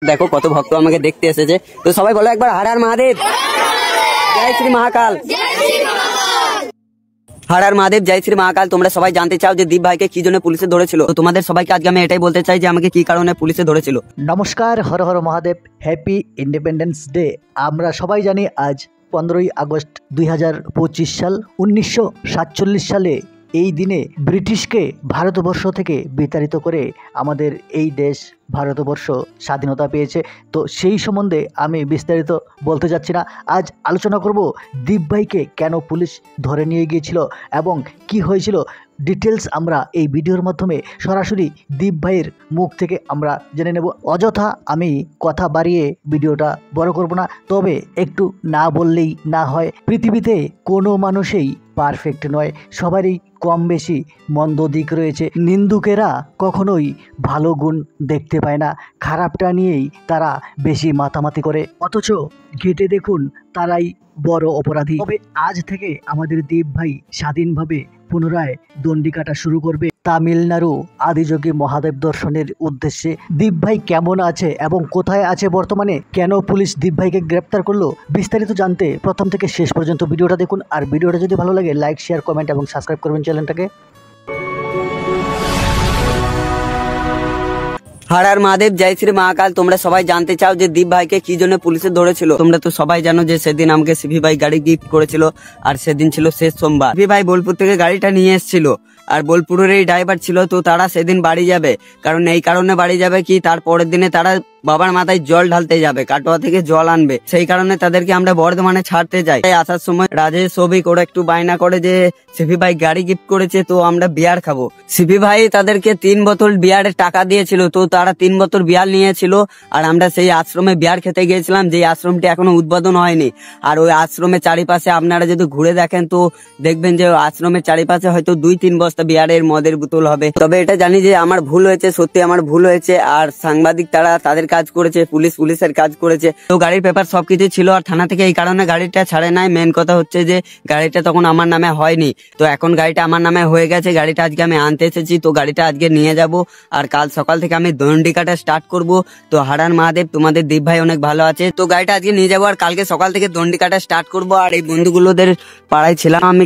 দেখো কত ভক্ত আমাকে দেখতে এসেছে, তো সবাই বলো একবার হর হর মহাদেব, জয় শ্রী মহাকাল। হর হর মহাদেব, জয় শ্রী মহাকাল। তোমরা সবাই জানতে চাও যে দীপ ভাইকে কি জন্য পুলিশে ধরেছিল, তো তোমাদের সবাইকে আজকে আমি এটাই বলতে চাই যে আমাকে কি কারণে পুলিশে ধরেছিল। নমস্কার, Har Har Mahadev, happy independence day. আমরা সবাই জানি আজ 15ই আগস্ট 2025 সাল। 1947 সালে এই দিনে ব্রিটিশকে ভারতবর্ষ থেকে বিতাড়িত করে আমাদের এই দেশ ভারতবর্ষ স্বাধীনতা পেয়েছে। তো সেই সম্বন্ধে আমি বিস্তারিত বলতে যাচ্ছি না। আজ আলোচনা করব দীপ ভাইকে কেন পুলিশ ধরে নিয়ে গিয়েছিল এবং কি হয়েছিল। ডিটেলস আমরা এই ভিডিওর মাধ্যমে সরাসরি দীপ ভাইয়ের মুখ থেকে আমরা জেনে নেব। অযথা আমি কথা বাড়িয়ে ভিডিওটা বড় করব না, তবে একটু না বললেই না হয়। পৃথিবীতে কোনো মানুষই পারফেক্ট নয়, সবারই কম বেশি মন্দ দিক রয়েছে। নিন্দুকেরা কখনোই ভালো গুণ দেখতে পায় না, খারাপটা নিয়েই তারা বেশি মাতামাতি করে, অথচ ঘেটে দেখুন তারাই বড় অপরাধী। তবে আজ থেকে আমাদের দীপ ভাই স্বাধীনভাবে পুনরায় দণ্ডি কাটা শুরু করবে তামিলনাড়ু আদিযোগী মহাদেব দর্শনের উদ্দেশ্যে। দীপ ভাই কেমন আছে এবং কোথায় আছে বর্তমানে, কেন পুলিশ দীপ ভাইকে গ্রেপ্তার করলো, বিস্তারিত জানতে প্রথম থেকে শেষ পর্যন্ত ভিডিওটা দেখুন। আর ভিডিওটা যদি ভালো লাগে লাইক, শেয়ার, কমেন্ট এবং সাবস্ক্রাইব করবেন চ্যানেলটাকে। হর হর মহাদেব, জয় শ্রী মহাকাল। তোমরা সবাই জানতে চাও যে দীপ ভাইকে কি জন্য পুলিশে ধরেছিল। তোমরা তো সবাই জানো যে সেদিন আমাকে সিভি ভাই গাড়ি গিফট করেছিল, আর সেদিন ছিল শেষ সোমবার। সিভি ভাই বোলপুর থেকে গাড়িটা নিয়ে এসেছিল, আর বোলপুরের ড্রাইভার ছিল, তো তারা সেদিন বাড়ি যাবে। কারণ এই কারণে বাড়ি যাবে কি, তার পরের দিনে তারা বাবার মাথায় জল ঢালতে যাবে, কাটোয়া থেকে জল আনবে। সেই কারণে তাদেরকে আমরা বর্ধমানে ছাড়তে যাই। আসার সময় রাজেশ সবিক ওরা একটু বায়না করে যে সিভি ভাই গাড়ি গিফট করেছে, তো আমরা বিয়ার খাবো। সিভি ভাই তাদেরকে 3 বোতল বিয়ারের টাকা দিয়েছিল, তো তারা 3 বোতল বিয়ার নিয়েছিল। আর আমরা সেই আশ্রমে বিয়ার খেতে গিয়েছিলাম, যে আশ্রমটি এখনো উদ্বোধন হয়নি। আর ওই আশ্রমের চারিপাশে আপনারা যদি ঘুরে দেখেন তো দেখবেন যে আশ্রমের চারিপাশে হয়তো 2-3 বস্তা বিয়ারের মদের বোতল হবে। তবে এটা জানি যে আমার ভুল হয়েছে, সত্যি আমার ভুল হয়েছে। আর সাংবাদিক তারা তাদের কাজ করেছে, পুলিশের কাজ করেছে। তো গাড়ির পেপার সবকিছু ছিল, আর থানা থেকে এই কারণে গাড়িটা ছাড়ে নাই। মেন কথা হচ্ছে যে গাড়িটা তখন আমার নামে হয়নি, তো এখন গাড়িটা আমার নামে হয়ে গেছে। গাড়িটা আজকে আমি আনতে এসেছি, তো গাড়িটা আজকে নিয়ে যাব। আর কাল সকাল থেকে আমি দণ্ডি কাটা স্টার্ট করব। তো হর হর মহাদেব, তোমাদের দীপ ভাই অনেক ভালো আছে। তো গাড়িটা আজকে নিয়ে যাবো, আর কালকে সকাল থেকে দণ্ডি কাটা স্টার্ট করবো। আর এই বন্ধুগুলোদের পাড়ায় ছিলাম আমি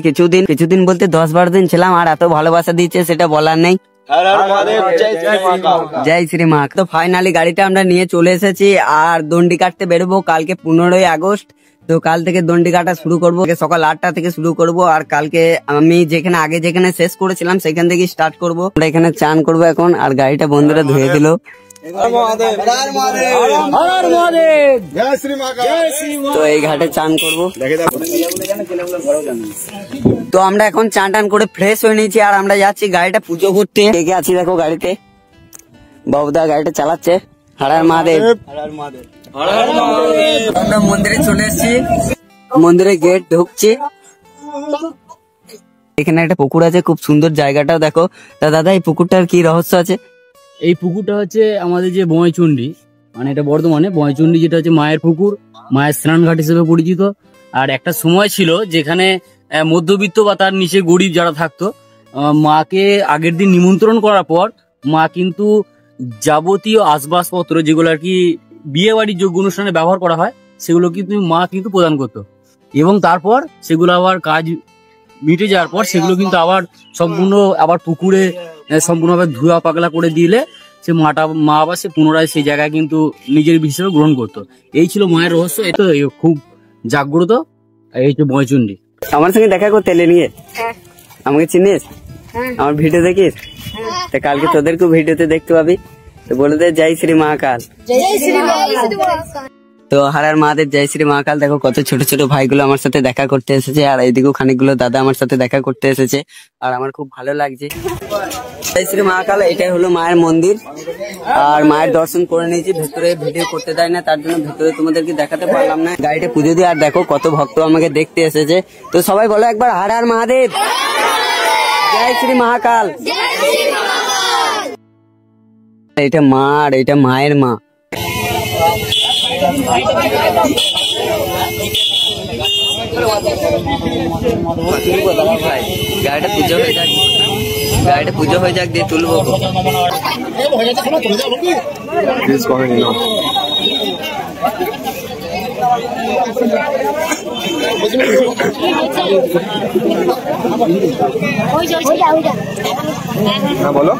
কিছুদিন বলতে 10-12 দিন ছিলাম, আর এত ভালোবাসা দিচ্ছে সেটা বলার নেই। জয় শ্রী মা। তো ফাইনালি গাড়িটা আমরা নিয়ে চলে এসেছি, আর দণ্ডি কাটতে বেরোবো কালকে 15ই আগস্ট। তো কাল থেকে দণ্ডি কাটা শুরু করবো, সকাল 8টা থেকে শুরু করব। আর কালকে আমি যেখানে শেষ করেছিলাম সেখান থেকে স্টার্ট করবো। আমরা এখানে চান করবো এখন, আর গাড়িটা বন্ধুরা ধুয়ে দিল। তো এই ঘাটে চান করবো। তো আমরা এখন চান টান করে ফ্রেশ হয়ে নিয়েছি, আর আমরা যাচ্ছি গাড়িটা পুজো করতে। কে আছি দেখো গাড়িতে, বাবুদা গাড়িটা চালাচ্ছে। হর হর মহাদেব। আমরা মন্দিরে চলে এসেছি, মন্দিরে গেট ঢুকছি। এখানে একটা পুকুর আছে, খুব সুন্দর জায়গাটাও দেখো। তা দাদা, এই পুকুরটার কি রহস্য আছে? এই পুকুরটা হচ্ছে আমাদের যে বয়চণ্ডী, মানে এটা বর্ধমানে বয়চণ্ডী, যেটা হচ্ছে মায়ের পুকুর, মায়ের স্নানঘাট হিসেবে পরিচিত। আর একটা সময় ছিল যেখানে মধ্যবিত্ত বা তার নিচে গরিব যারা থাকতো, মাকে আগের দিন নিমন্ত্রণ করার পর মা কিন্তু যাবতীয় আসবাবপত্র, যেগুলো আর কি বিয়ে বাড়ির যোগ্য অনুষ্ঠানে ব্যবহার করা হয়, সেগুলো কিন্তু মা কিন্তু প্রদান করতো। এবং তারপর সেগুলো আবার কাজ মিটে যাওয়ার পর সেগুলো কিন্তু আবার পুকুরে সম্পূর্ণভাবে ধোয়া পাগলা করে দিলে মা আবার সে পুনরায় সেই জায়গায় কিন্তু নিজের হিসেবে গ্রহণ করতো। এই ছিল মায়ের রহস্য। এই তো খুব জাগ্রত, এই তো বয়চণ্ডী। আমার সঙ্গে দেখা করতে এলে নিয়ে, আমাকে চিনিস? আমার ভিডিও দেখিস? তা কালকে তোদেরকেও ভিডিওতে দেখতে পাবি। তো বলে দে জয় শ্রী মহাকাল। তো হর হর মহাদেব, জয় শ্রী মহাকাল। দেখো কত ছোট ছোট ভাইগুলো আমার সাথে দেখা করতে এসেছে, আর এইদিকেও খানিকগুলো দাদা আমার সাথে দেখা করতে এসেছে, আর আমার খুব ভালো লাগছে। জয় শ্রী মহাকাল। এটাই হলো মায়ের মন্দির, আর মায়ের দর্শন করে নিয়েছি। ভেতরে ভিডিও করতে দেয় না, তার জন্য ভেতরে তোমাদেরকে দেখাতে পারলাম না। গাড়িটা পুজো দিয়ে, আর দেখো কত ভক্ত আমাকে দেখতে এসেছে। তো সবাই বলো একবার হর হর মহাদেব, জয় শ্রী মহাকাল। এটা মা, আর এটা মায়ের মা। গাড়িটা পুজো হয়ে যাচ্ছে। গাড়িটা পুজো হয়ে যাক দিয়ে তুলবো। হ্যাঁ বলো।